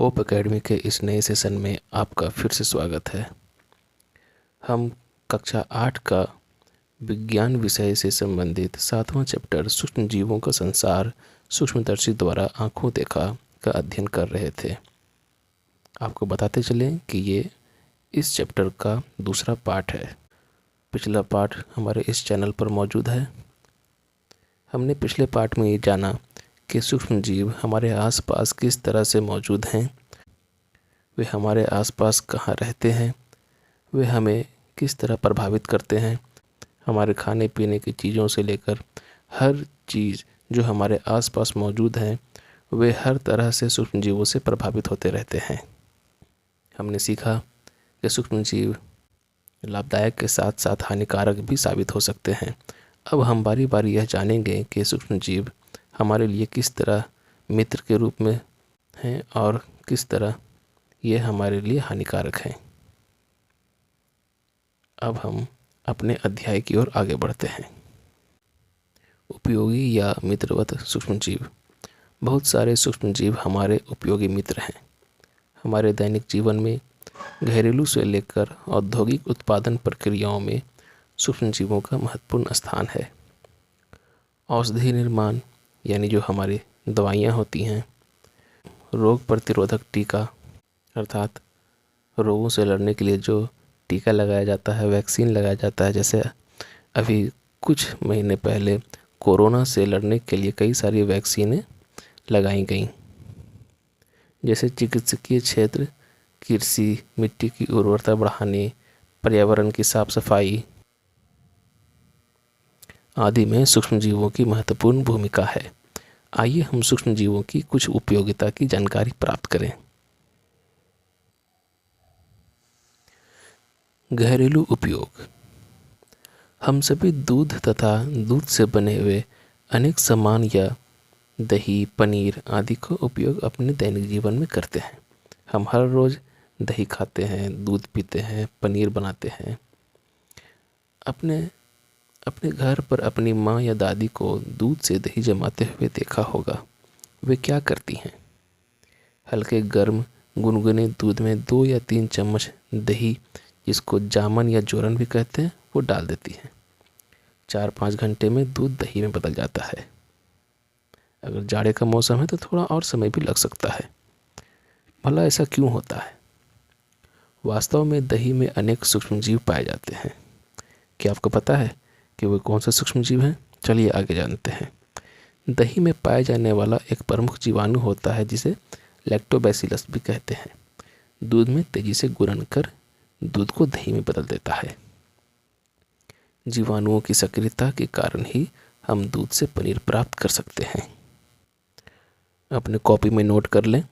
Hope academy के इस नए सेशन में आपका फिर से स्वागत है। हम कक्षा 8 का विज्ञान विषय से संबंधित 7वां चैप्टर सूक्ष्म जीवों का संसार सूक्ष्मदर्शी द्वारा आंखों देखा का अध्ययन कर रहे थे। आपको बताते चलें कि ये इस चैप्टर का दूसरा पार्ट है। पिछला पार्ट हमारे इस चैनल पर मौजूद है। हमने पिछले पार्ट में ये जाना कि सूक्ष्म जीव हमारे आसपास किस तरह से मौजूद हैं, वे हमारे आसपास कहाँ रहते हैं, वे हमें किस तरह प्रभावित करते हैं। हमारे खाने पीने की चीज़ों से लेकर हर चीज़ जो हमारे आसपास मौजूद हैं, वे हर तरह से सूक्ष्म जीवों से प्रभावित होते रहते हैं। हमने सीखा कि सूक्ष्म जीव लाभदायक के साथ साथ हानिकारक भी साबित हो सकते हैं। अब हम बारी बारी यह जानेंगे कि सूक्ष्म जीव हमारे लिए किस तरह मित्र के रूप में हैं और किस तरह ये हमारे लिए हानिकारक हैं। अब हम अपने अध्याय की ओर आगे बढ़ते हैं। उपयोगी या मित्रवत सूक्ष्म जीव। बहुत सारे सूक्ष्म जीव हमारे उपयोगी मित्र हैं। हमारे दैनिक जीवन में घरेलू से लेकर औद्योगिक उत्पादन प्रक्रियाओं में सूक्ष्म जीवों का महत्वपूर्ण स्थान है। औषधि निर्माण यानी जो हमारी दवाइयाँ होती हैं, रोग प्रतिरोधक टीका अर्थात रोगों से लड़ने के लिए जो टीका लगाया जाता है, वैक्सीन लगाया जाता है। जैसे अभी कुछ महीने पहले कोरोना से लड़ने के लिए कई सारी वैक्सीनें लगाई गईं। जैसे चिकित्सकीय क्षेत्र, कृषि, मिट्टी की उर्वरता बढ़ाने, पर्यावरण की साफ सफाई आदि में सूक्ष्म जीवों की महत्वपूर्ण भूमिका है। आइए हम सूक्ष्म जीवों की कुछ उपयोगिता की जानकारी प्राप्त करें। घरेलू उपयोग। हम सभी दूध तथा दूध से बने हुए अनेक सामान या दही, पनीर आदि का उपयोग अपने दैनिक जीवन में करते हैं। हम हर रोज़ दही खाते हैं, दूध पीते हैं, पनीर बनाते हैं। अपने घर पर अपनी माँ या दादी को दूध से दही जमाते हुए देखा होगा। वे क्या करती हैं? हल्के गर्म गुनगुने दूध में 2 या 3 चम्मच दही, जिसको जामन या जोरन भी कहते हैं, वो डाल देती हैं। 4-5 घंटे में दूध दही में बदल जाता है। अगर जाड़े का मौसम है तो थोड़ा और समय भी लग सकता है। भला ऐसा क्यों होता है? वास्तव में दही में अनेक सूक्ष्म जीव पाए जाते हैं। क्या आपको पता है कि वे कौन से सूक्ष्म जीव हैं? चलिए आगे जानते हैं। दही में पाए जाने वाला एक प्रमुख जीवाणु होता है जिसे लैक्टोबैसिलस भी कहते हैं। दूध में तेजी से गुणन कर दूध को दही में बदल देता है। जीवाणुओं की सक्रियता के कारण ही हम दूध से पनीर प्राप्त कर सकते हैं। अपने कॉपी में नोट कर लें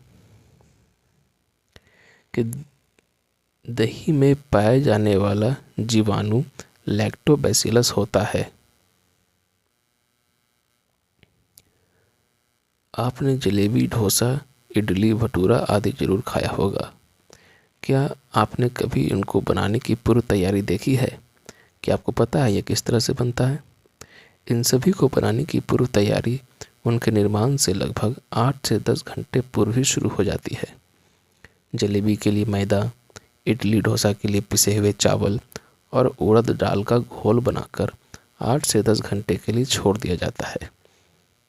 कि दही में पाए जाने वाला जीवाणु लैक्टोबैसिलस होता है। आपने जलेबी, डोसा, इडली, भटूरा आदि जरूर खाया होगा। क्या आपने कभी इनको बनाने की पूर्व तैयारी देखी है? क्या आपको पता है यह किस तरह से बनता है? इन सभी को बनाने की पूर्व तैयारी उनके निर्माण से लगभग 8 से 10 घंटे पूर्व ही शुरू हो जाती है। जलेबी के लिए मैदा, इडली डोसा के लिए पिसे हुए चावल और उड़द दाल का घोल बनाकर 8 से 10 घंटे के लिए छोड़ दिया जाता है।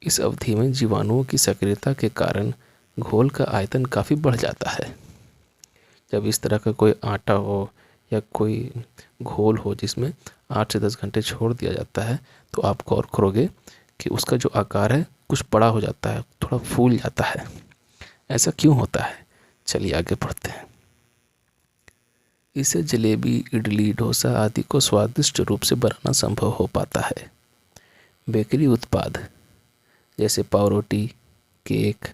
इस अवधि में जीवाणुओं की सक्रियता के कारण घोल का आयतन काफ़ी बढ़ जाता है। जब इस तरह का कोई आटा हो या कोई घोल हो जिसमें 8 से 10 घंटे छोड़ दिया जाता है, तो आप गौर करोगे कि उसका जो आकार है कुछ बड़ा हो जाता है, थोड़ा फूल जाता है। ऐसा क्यों होता है? चलिए आगे बढ़ते हैं। इससे जलेबी, इडली, डोसा आदि को स्वादिष्ट रूप से बनाना संभव हो पाता है। बेकरी उत्पाद जैसे पावरोटी, केक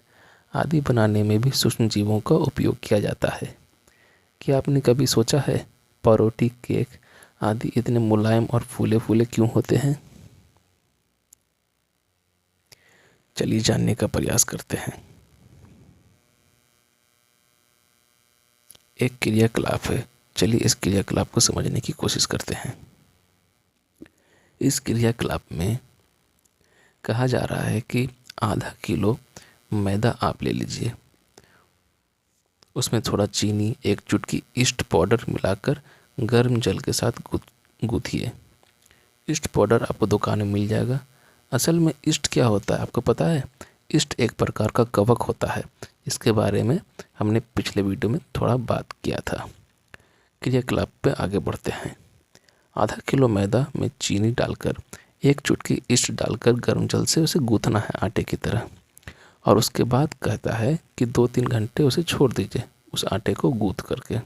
आदि बनाने में भी सूक्ष्म जीवों का उपयोग किया जाता है। क्या आपने कभी सोचा है पावरोटी, केक आदि इतने मुलायम और फूले फूले क्यों होते हैं? चलिए जानने का प्रयास करते हैं। एक क्रियाकलाप है, चलिए इस क्रियाकलाप को समझने की कोशिश करते हैं। इस क्रियाकलाप में कहा जा रहा है कि आधा किलो मैदा आप ले लीजिए, उसमें थोड़ा चीनी, एक चुटकी ईस्ट पाउडर मिलाकर गर्म जल के साथ गूंथिए। ईस्ट पाउडर आपको दुकान में मिल जाएगा। असल में ईस्ट क्या होता है आपको पता है? ईस्ट एक प्रकार का कवक होता है। इसके बारे में हमने पिछले वीडियो में थोड़ा बात किया था। क्रियाकलाप पे आगे बढ़ते हैं। आधा किलो मैदा में चीनी डालकर एक चुटकी ईस्ट डालकर गर्म जल से उसे गूंथना है आटे की तरह, और उसके बाद कहता है कि 2-3 घंटे उसे छोड़ दीजिए उस आटे को गूंथ करके।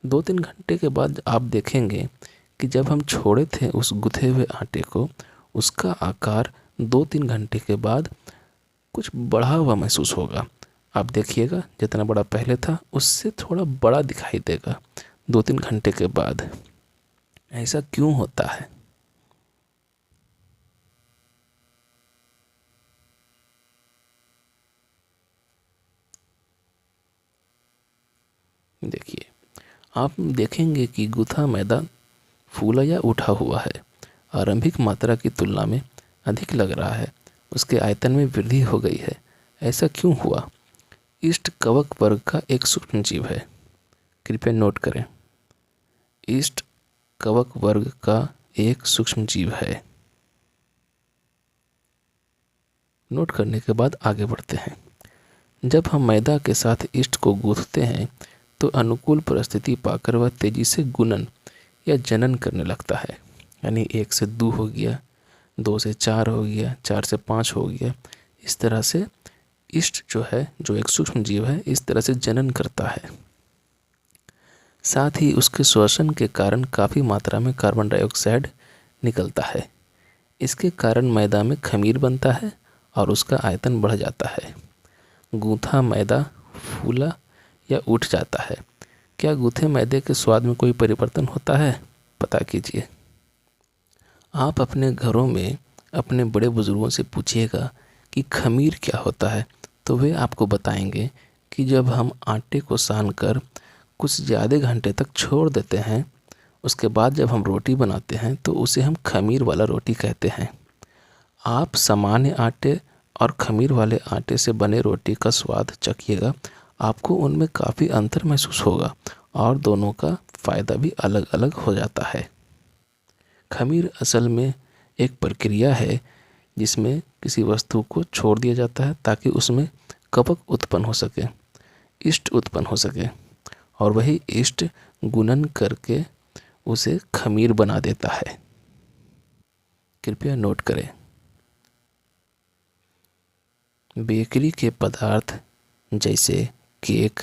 2-3 घंटे के बाद आप देखेंगे कि जब हम छोड़े थे उस गुथे हुए आटे को, उसका आकार 2-3 घंटे के बाद कुछ बढ़ा हुआ महसूस होगा। आप देखिएगा जितना बड़ा पहले था उससे थोड़ा बड़ा दिखाई देगा 2-3 घंटे के बाद। ऐसा क्यों होता है? देखिए, आप देखेंगे कि गूथा मैदा फूला या उठा हुआ है, आरंभिक मात्रा की तुलना में अधिक लग रहा है, उसके आयतन में वृद्धि हो गई है। ऐसा क्यों हुआ? ईस्ट कवक वर्ग का एक सूक्ष्म जीव है। कृपया नोट करें, ईस्ट कवक वर्ग का एक सूक्ष्म जीव है। नोट करने के बाद आगे बढ़ते हैं। जब हम मैदा के साथ ईस्ट को गूंथते हैं तो अनुकूल परिस्थिति पाकर वह तेजी से गुणन या जनन करने लगता है। यानी 1 से 2 हो गया, 2 से 4 हो गया, 4 से 5 हो गया। इस तरह से ईस्ट जो है, जो एक सूक्ष्म जीव है, इस तरह से जनन करता है। साथ ही उसके श्वसन के कारण काफ़ी मात्रा में कार्बन डाइऑक्साइड निकलता है। इसके कारण मैदा में खमीर बनता है और उसका आयतन बढ़ जाता है। गूंथा मैदा फूला या उठ जाता है। क्या गूंथे मैदे के स्वाद में कोई परिवर्तन होता है? पता कीजिए। आप अपने घरों में अपने बड़े बुजुर्गों से पूछिएगा कि खमीर क्या होता है, तो वे आपको बताएंगे कि जब हम आटे को सानकर कुछ ज़्यादा घंटे तक छोड़ देते हैं, उसके बाद जब हम रोटी बनाते हैं तो उसे हम खमीर वाला रोटी कहते हैं। आप सामान्य आटे और खमीर वाले आटे से बने रोटी का स्वाद चखिएगा, आपको उनमें काफ़ी अंतर महसूस होगा और दोनों का फ़ायदा भी अलग अलग हो जाता है। खमीर असल में एक प्रक्रिया है जिसमें किसी वस्तु को छोड़ दिया जाता है ताकि उसमें कवक उत्पन्न हो सके, ईस्ट उत्पन्न हो सके, और वही ईस्ट गुणन करके उसे खमीर बना देता है। कृपया नोट करें, बेकरी के पदार्थ जैसे केक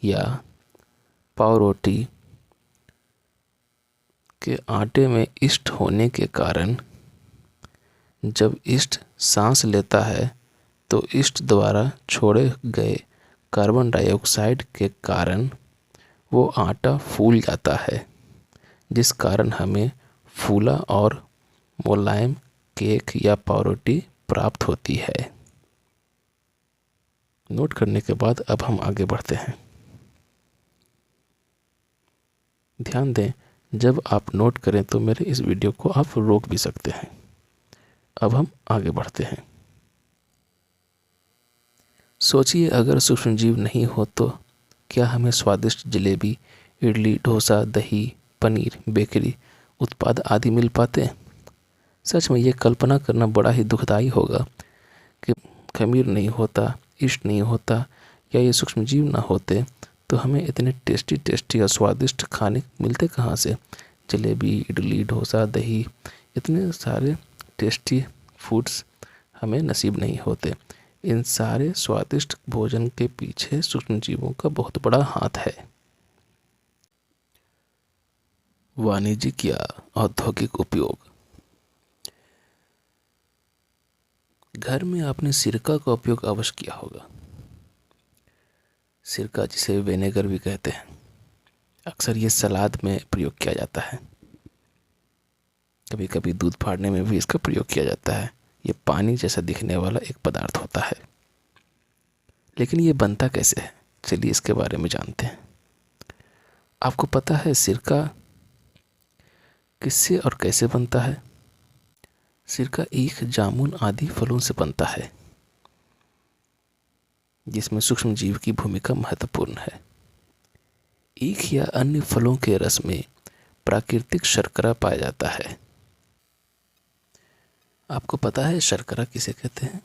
या पाव रोटी के आटे में ईस्ट होने के कारण जब ईस्ट सांस लेता है तो ईस्ट द्वारा छोड़े गए कार्बन डाइऑक्साइड के कारण वो आटा फूल जाता है, जिस कारण हमें फूला और मुलायम केक या पाव रोटी प्राप्त होती है। नोट करने के बाद अब हम आगे बढ़ते हैं। ध्यान दें, जब आप नोट करें तो मेरे इस वीडियो को आप रोक भी सकते हैं। अब हम आगे बढ़ते हैं। सोचिए, अगर सूक्ष्मजीव नहीं हो तो क्या हमें स्वादिष्ट जलेबी, इडली, डोसा, दही, पनीर, बेकरी उत्पाद आदि मिल पाते हैं? सच में ये कल्पना करना बड़ा ही दुखदाई होगा कि खमीर नहीं होता, ईस्ट नहीं होता, या ये सूक्ष्मजीव ना होते तो हमें इतने टेस्टी और स्वादिष्ट खाने मिलते कहाँ से? जलेबी, इडली, डोसा, दही, इतने सारे टेस्टी फूड्स हमें नसीब नहीं होते। इन सारे स्वादिष्ट भोजन के पीछे सूक्ष्मजीवों का बहुत बड़ा हाथ है। वाणिज्यिक या औद्योगिक उपयोग। घर में आपने सिरका का उपयोग अवश्य किया होगा। सिरका, जिसे विनेगर भी कहते हैं, अक्सर ये सलाद में प्रयोग किया जाता है। कभी कभी दूध फाड़ने में भी इसका प्रयोग किया जाता है। ये पानी जैसा दिखने वाला एक पदार्थ होता है। लेकिन ये बनता कैसे है? चलिए इसके बारे में जानते हैं। आपको पता है सिरका किससे और कैसे बनता है? सिरका ईख, जामुन आदि फलों से बनता है। जिसमें सूक्ष्म जीव की भूमिका महत्वपूर्ण है। ईख या अन्य फलों के रस में प्राकृतिक शर्करा पाया जाता है। आपको पता है शर्करा किसे कहते हैं?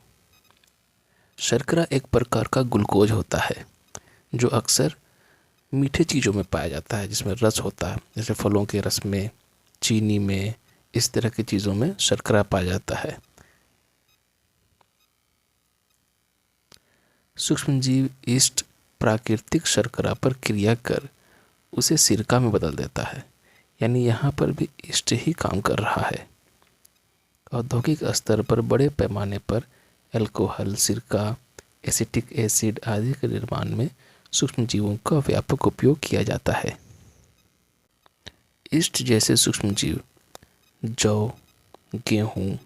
शर्करा एक प्रकार का ग्लूकोज होता है जो अक्सर मीठे चीज़ों में पाया जाता है, जिसमें रस होता है, जैसे फलों के रस में, चीनी में, इस तरह की चीज़ों में शर्करा पाया जाता है। सूक्ष्मजीव ईस्ट प्राकृतिक शर्करा पर क्रिया कर उसे सिरका में बदल देता है, यानी यहाँ पर भी ईस्ट ही काम कर रहा है। औद्योगिक स्तर पर बड़े पैमाने पर अल्कोहल, सिरका, एसिटिक एसिड आदि के निर्माण में सूक्ष्मजीवों का व्यापक उपयोग किया जाता है। ईस्ट जैसे सूक्ष्मजीव जौ, गेहूँ,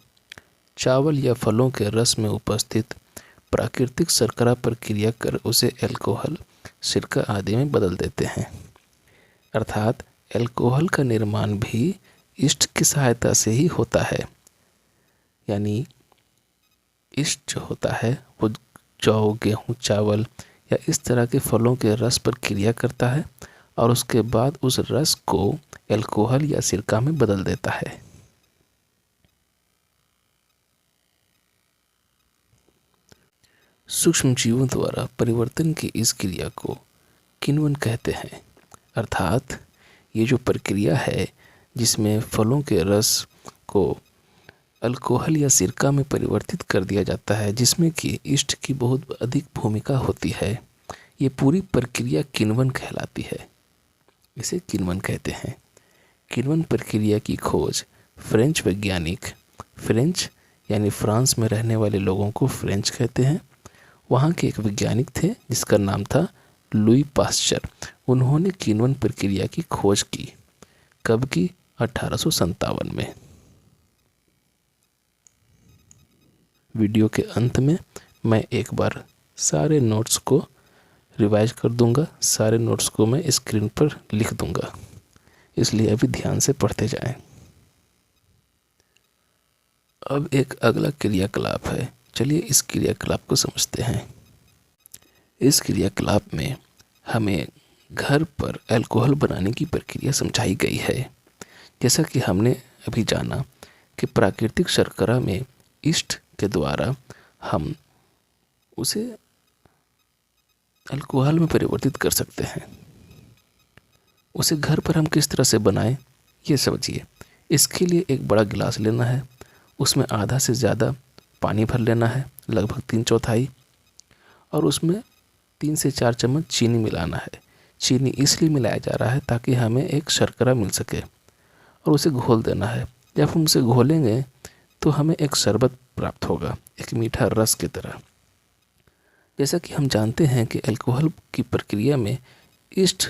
चावल या फलों के रस में उपस्थित प्राकृतिक शर्करा पर क्रिया कर उसे अल्कोहल, सिरका आदि में बदल देते हैं। अर्थात अल्कोहल का निर्माण भी ईस्ट की सहायता से ही होता है। यानी ईस्ट जो होता है वो जौ, गेहूँ, चावल या इस तरह के फलों के रस पर क्रिया करता है और उसके बाद उस रस को अल्कोहल या सिरका में बदल देता है। सूक्ष्म जीवों द्वारा परिवर्तन की इस क्रिया को किण्वन कहते हैं। अर्थात ये जो प्रक्रिया है जिसमें फलों के रस को अल्कोहल या सिरका में परिवर्तित कर दिया जाता है, जिसमें कि ईस्ट की बहुत अधिक भूमिका होती है, ये पूरी प्रक्रिया किण्वन कहलाती है। इसे किण्वन कहते हैं। किण्वन प्रक्रिया की खोज फ्रेंच वैज्ञानिक, फ्रेंच यानी फ्रांस में रहने वाले लोगों को फ्रेंच कहते हैं, वहाँ के एक वैज्ञानिक थे जिसका नाम था लुई पास्चर। उन्होंने किण्वन प्रक्रिया की खोज की। कब की? 1857 में। वीडियो के अंत में मैं एक बार सारे नोट्स को रिवाइज कर दूंगा, सारे नोट्स को मैं स्क्रीन पर लिख दूंगा, इसलिए अभी ध्यान से पढ़ते जाएं। अब एक अगला क्रियाकलाप है, चलिए इस क्रियाकलाप को समझते हैं। इस क्रियाकलाप में हमें घर पर अल्कोहल बनाने की प्रक्रिया समझाई गई है। जैसा कि हमने अभी जाना कि प्राकृतिक शर्करा में ईस्ट के द्वारा हम उसे अल्कोहल में परिवर्तित कर सकते हैं। उसे घर पर हम किस तरह से बनाएं, ये समझिए। इसके लिए एक बड़ा गिलास लेना है, उसमें आधा से ज़्यादा पानी भर लेना है, लगभग 3/4, और उसमें 3 से 4 चम्मच चीनी मिलाना है। चीनी इसलिए मिलाया जा रहा है ताकि हमें एक शर्करा मिल सके, और उसे घोल देना है। जब हम उसे घोलेंगे तो हमें एक शरबत प्राप्त होगा, एक मीठा रस की तरह। जैसा कि हम जानते हैं कि अल्कोहल की प्रक्रिया में ईस्ट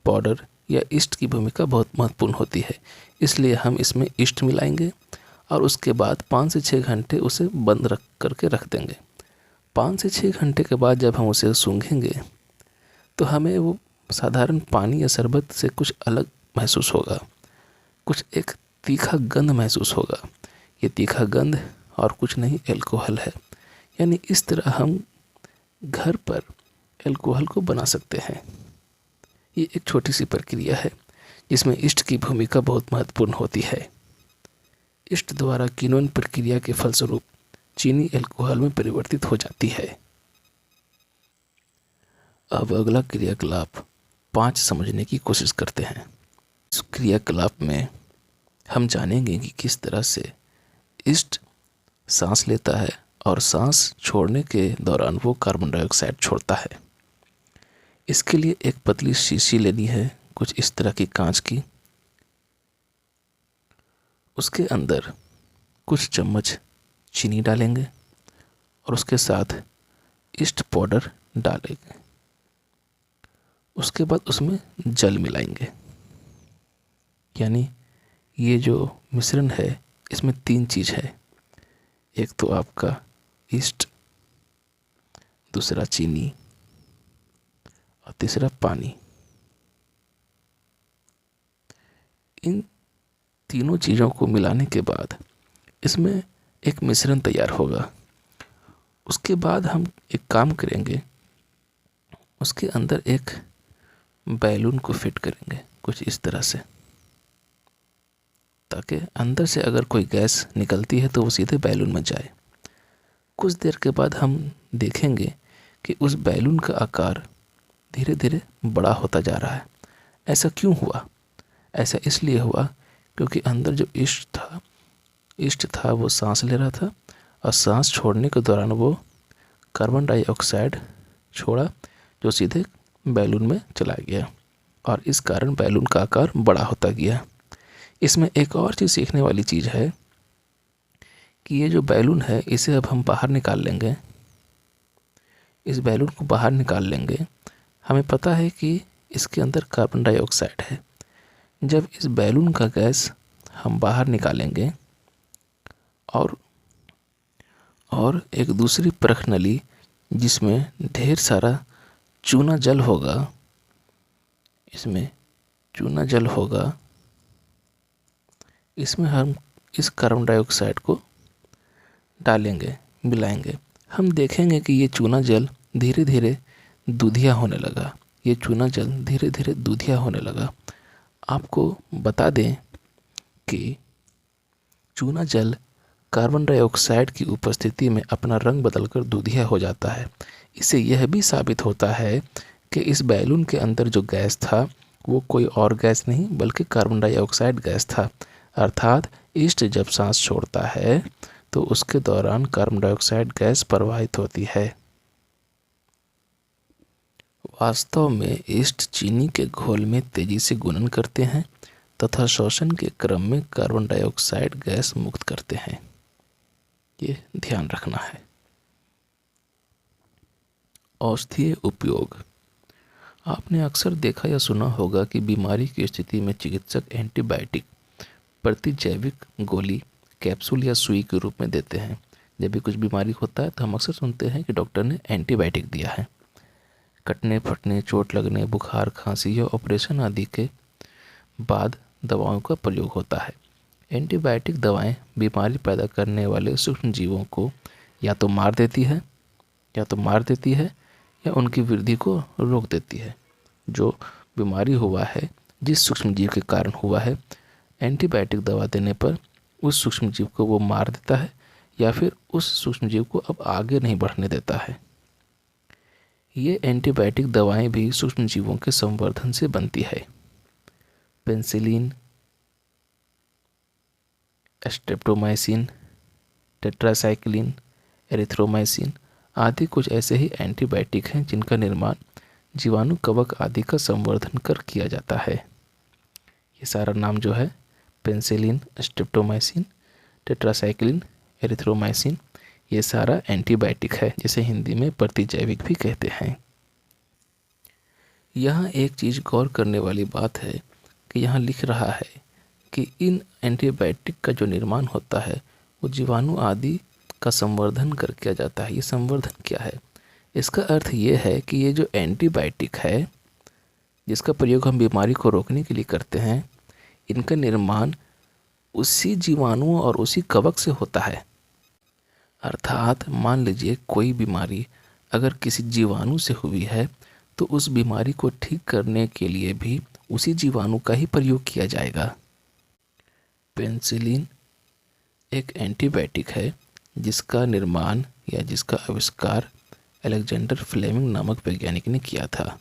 पाउडर या ईस्ट की भूमिका बहुत महत्वपूर्ण होती है, इसलिए हम इसमें ईस्ट मिलाएंगे और उसके बाद 5 से 6 घंटे उसे बंद करके रख देंगे। 5 से 6 घंटे के बाद जब हम उसे सूंघेंगे तो हमें वो साधारण पानी या शरबत से कुछ अलग महसूस होगा, कुछ एक तीखा गंध महसूस होगा। ये तीखा गंध और कुछ नहीं, अल्कोहल है। यानी इस तरह हम घर पर अल्कोहल को बना सकते हैं। ये एक छोटी सी प्रक्रिया है जिसमें ईस्ट की भूमिका बहुत महत्वपूर्ण होती है। ईस्ट द्वारा किण्वन प्रक्रिया के फलस्वरूप चीनी अल्कोहल में परिवर्तित हो जाती है। अब अगला क्रियाकलाप 5 समझने की कोशिश करते हैं। इस क्रियाकलाप में हम जानेंगे कि किस तरह से ईस्ट सांस लेता है और सांस छोड़ने के दौरान वो कार्बन डाइऑक्साइड छोड़ता है। इसके लिए एक पतली शीशी लेनी है, कुछ इस तरह की कांच की। उसके अंदर कुछ चम्मच चीनी डालेंगे और उसके साथ ईस्ट पाउडर डालेंगे। उसके बाद उसमें जल मिलाएंगे। यानी ये जो मिश्रण है इसमें 3 चीज़ है। एक तो आपका ईस्ट, दूसरा चीनी और तीसरा पानी। इन तीनों चीज़ों को मिलाने के बाद इसमें एक मिश्रण तैयार होगा। उसके बाद हम एक काम करेंगे उसके अंदर एक बैलून को फिट करेंगे कुछ इस तरह से, ताकि अंदर से अगर कोई गैस निकलती है तो वो सीधे बैलून में जाए। कुछ देर के बाद हम देखेंगे कि उस बैलून का आकार धीरे धीरे बड़ा होता जा रहा है। ऐसा क्यों हुआ? ऐसा इसलिए हुआ क्योंकि अंदर जो ईस्ट था वो सांस ले रहा था, और सांस छोड़ने के दौरान वो कार्बन डाइऑक्साइड छोड़ा जो सीधे बैलून में चला गया, और इस कारण बैलून का आकार बड़ा होता गया। इसमें एक और चीज़ सीखने वाली चीज़ है कि ये जो बैलून है इसे अब हम बाहर निकाल लेंगे। इस बैलून को बाहर निकाल लेंगे। हमें पता है कि इसके अंदर कार्बन डाइऑक्साइड है। जब इस बैलून का गैस हम बाहर निकालेंगे और एक दूसरी परख नली जिसमें ढेर सारा चूना जल होगा, इसमें चूना जल होगा, इसमें हम इस कार्बन डाइऑक्साइड को डालेंगे, मिलाएंगे। हम देखेंगे कि ये चूना जल धीरे धीरे दूधिया होने लगा। ये चूना जल धीरे धीरे दूधिया होने लगा। आपको बता दें कि चूना जल कार्बन डाइऑक्साइड की उपस्थिति में अपना रंग बदलकर दूधिया हो जाता है। इससे यह भी साबित होता है कि इस बैलून के अंदर जो गैस था वो कोई और गैस नहीं बल्कि कार्बन डाइऑक्साइड गैस था। अर्थात ईस्ट जब सांस छोड़ता है तो उसके दौरान कार्बन डाइऑक्साइड गैस प्रवाहित होती है। वास्तव में ईस्ट चीनी के घोल में तेजी से गुणन करते हैं तथा श्वसन के क्रम में कार्बन डाइऑक्साइड गैस मुक्त करते हैं। ये ध्यान रखना है। औषधीय उपयोग। आपने अक्सर देखा या सुना होगा कि बीमारी की स्थिति में चिकित्सक एंटीबायोटिक प्रतिजैविक गोली, कैप्सूल या सुई के रूप में देते हैं। जब भी कुछ बीमारी होता है तो हम अक्सर सुनते हैं कि डॉक्टर ने एंटीबायोटिक दिया है। कटने फटने, चोट लगने, बुखार, खांसी या ऑपरेशन आदि के बाद दवाओं का प्रयोग होता है। एंटीबायोटिक दवाएं बीमारी पैदा करने वाले सूक्ष्म जीवों को या तो मार देती है या उनकी वृद्धि को रोक देती है। जो बीमारी हुआ है, जिस सूक्ष्म जीव के कारण हुआ है, एंटीबायोटिक दवा देने पर उस सूक्ष्म जीव को वो मार देता है या फिर उस सूक्ष्म जीव को अब आगे नहीं बढ़ने देता है। ये एंटीबायोटिक दवाएं भी सूक्ष्म जीवों के संवर्धन से बनती है। पेनिसिलिन, स्ट्रेप्टोमाइसिन, टेट्रासाइक्लिन, एरिथ्रोमाइसिन आदि कुछ ऐसे ही एंटीबायोटिक हैं जिनका निर्माण जीवाणु, कवक आदि का संवर्धन कर किया जाता है। ये सारा नाम जो है पेनिसिलिन, स्ट्रेप्टोमाइसिन, टेट्रासाइक्लिन, एरिथ्रोमाइसिन, ये सारा एंटीबायोटिक है, जिसे हिंदी में प्रतिजैविक भी कहते हैं। यहाँ एक चीज़ गौर करने वाली बात है कि यहाँ लिख रहा है कि इन एंटीबायोटिक का जो निर्माण होता है वो जीवाणु आदि का संवर्धन कर किया जाता है। ये संवर्धन क्या है? इसका अर्थ ये है कि ये जो एंटीबायोटिक है जिसका प्रयोग हम बीमारी को रोकने के लिए करते हैं, इनका निर्माण उसी जीवाणुओं और उसी कवक से होता है। अर्थात मान लीजिए कोई बीमारी अगर किसी जीवाणु से हुई है तो उस बीमारी को ठीक करने के लिए भी उसी जीवाणु का ही प्रयोग किया जाएगा। पेनिसिलिन एक एंटीबायोटिक है जिसका निर्माण या जिसका आविष्कार अलेक्जेंडर फ्लेमिंग नामक वैज्ञानिक ने किया था।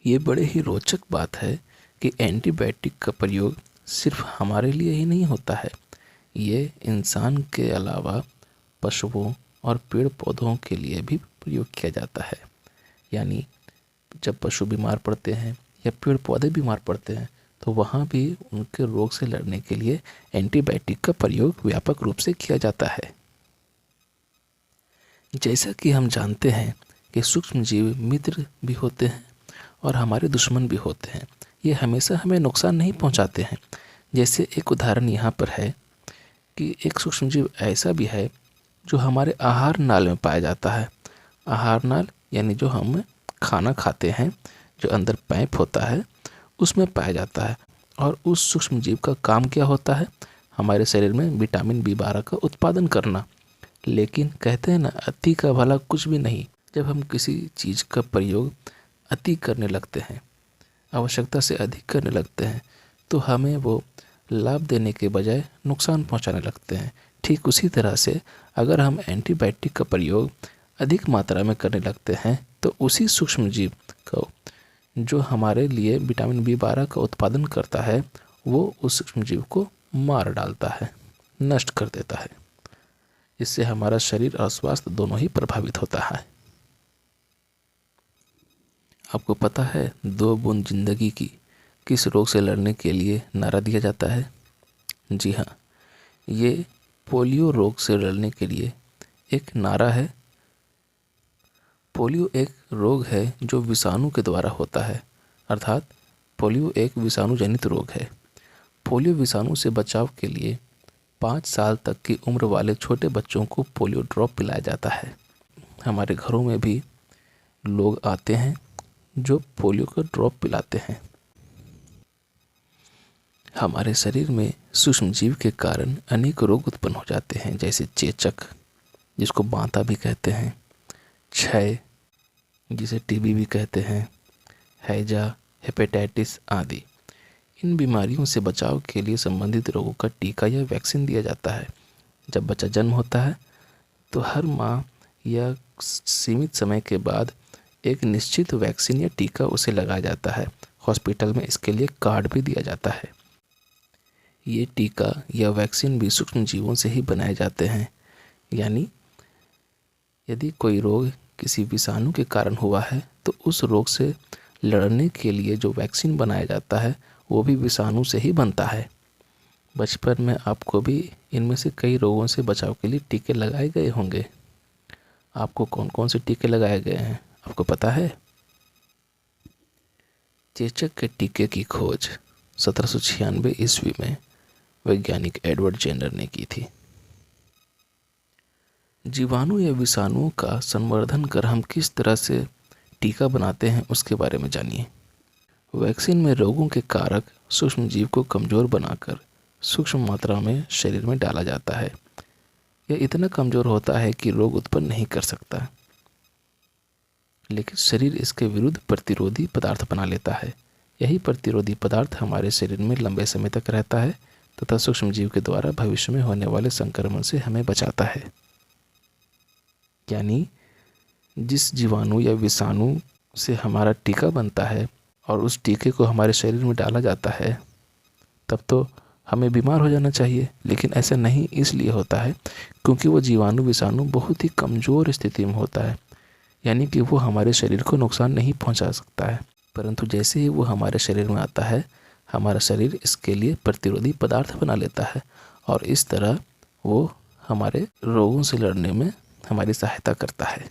ये बड़े ही रोचक बात है कि एंटीबायोटिक का प्रयोग सिर्फ हमारे लिए ही नहीं होता है, ये इंसान के अलावा पशुओं और पेड़ पौधों के लिए भी प्रयोग किया जाता है। यानी जब पशु बीमार पड़ते हैं या पेड़ पौधे बीमार पड़ते हैं तो वहाँ भी उनके रोग से लड़ने के लिए एंटीबायोटिक का प्रयोग व्यापक रूप से किया जाता है। जैसा कि हम जानते हैं कि सूक्ष्म जीव मित्र भी होते हैं और हमारे दुश्मन भी होते हैं। ये हमेशा हमें नुकसान नहीं पहुंचाते हैं। जैसे एक उदाहरण यहाँ पर है कि एक सूक्ष्म जीव ऐसा भी है जो हमारे आहार नाल में पाया जाता है। आहार नाल यानी जो हम खाना खाते हैं, जो अंदर पाइप होता है उसमें पाया जाता है। और उस सूक्ष्म जीव का काम क्या होता है? हमारे शरीर में विटामिन B12 का उत्पादन करना। लेकिन कहते हैं ना, अति का भला कुछ भी नहीं। जब हम किसी चीज़ का प्रयोग अति करने लगते हैं, आवश्यकता से अधिक करने लगते हैं, तो हमें वो लाभ देने के बजाय नुकसान पहुंचाने लगते हैं। ठीक उसी तरह से अगर हम एंटीबायोटिक का प्रयोग अधिक मात्रा में करने लगते हैं तो उसी सूक्ष्म जीव को जो हमारे लिए विटामिन B12 का उत्पादन करता है वो उस सूक्ष्म जीव को मार डालता है, नष्ट कर देता है। इससे हमारा शरीर और स्वास्थ्य दोनों ही प्रभावित होता है। आपको पता है 2 बूंद जिंदगी की किस रोग से लड़ने के लिए नारा दिया जाता है? जी हाँ, ये पोलियो रोग से लड़ने के लिए एक नारा है। पोलियो एक रोग है जो विषाणु के द्वारा होता है, अर्थात पोलियो एक विषाणु जनित रोग है। पोलियो विषाणु से बचाव के लिए 5 साल तक की उम्र वाले छोटे बच्चों को पोलियो ड्रॉप पिलाया जाता है। हमारे घरों में भी लोग आते हैं जो पोलियो का ड्रॉप पिलाते हैं। हमारे शरीर में सूक्ष्म जीव के कारण अनेक रोग उत्पन्न हो जाते हैं, जैसे चेचक जिसको बांता भी कहते हैं, क्षय जिसे टीबी भी कहते हैं, हैजा, हेपेटाइटिस आदि। इन बीमारियों से बचाव के लिए संबंधित रोगों का टीका या वैक्सीन दिया जाता है। जब बच्चा जन्म होता है तो हर माह या सीमित समय के बाद एक निश्चित वैक्सीन या टीका उसे लगाया जाता है। हॉस्पिटल में इसके लिए कार्ड भी दिया जाता है। ये टीका या वैक्सीन भी सूक्ष्म जीवों से ही बनाए जाते हैं, यानी यदि कोई रोग किसी विषाणु के कारण हुआ है तो उस रोग से लड़ने के लिए जो वैक्सीन बनाया जाता है वो भी विषाणु से ही बनता है। बचपन में आपको भी इनमें से कई रोगों से बचाव के लिए टीके लगाए गए होंगे। आपको कौन कौन से टीके लगाए गए हैं आपको पता है? चेचक के टीके की खोज 1796 ईस्वी में वैज्ञानिक एडवर्ड जेनर ने की थी। जीवाणु या विषाणुओं का संवर्धन कर हम किस तरह से टीका बनाते हैं उसके बारे में जानिए। वैक्सीन में रोगों के कारक सूक्ष्म जीव को कमज़ोर बनाकर सूक्ष्म मात्रा में शरीर में डाला जाता है। यह इतना कमज़ोर होता है कि रोग उत्पन्न नहीं कर सकता, लेकिन शरीर इसके विरुद्ध प्रतिरोधी पदार्थ बना लेता है। यही प्रतिरोधी पदार्थ हमारे शरीर में लंबे समय तक रहता है तथा सूक्ष्म जीव के द्वारा भविष्य में होने वाले संक्रमण से हमें बचाता है। यानी जिस जीवाणु या विषाणु से हमारा टीका बनता है और उस टीके को हमारे शरीर में डाला जाता है तब तो हमें बीमार हो जाना चाहिए, लेकिन ऐसा नहीं इसलिए होता है क्योंकि वो जीवाणु विषाणु बहुत ही कमज़ोर स्थिति में होता है, यानी कि वो हमारे शरीर को नुकसान नहीं पहुंचा सकता है। परंतु जैसे ही वो हमारे शरीर में आता है हमारा शरीर इसके लिए प्रतिरोधी पदार्थ बना लेता है और इस तरह वो हमारे रोगों से लड़ने में हमारी सहायता करता है।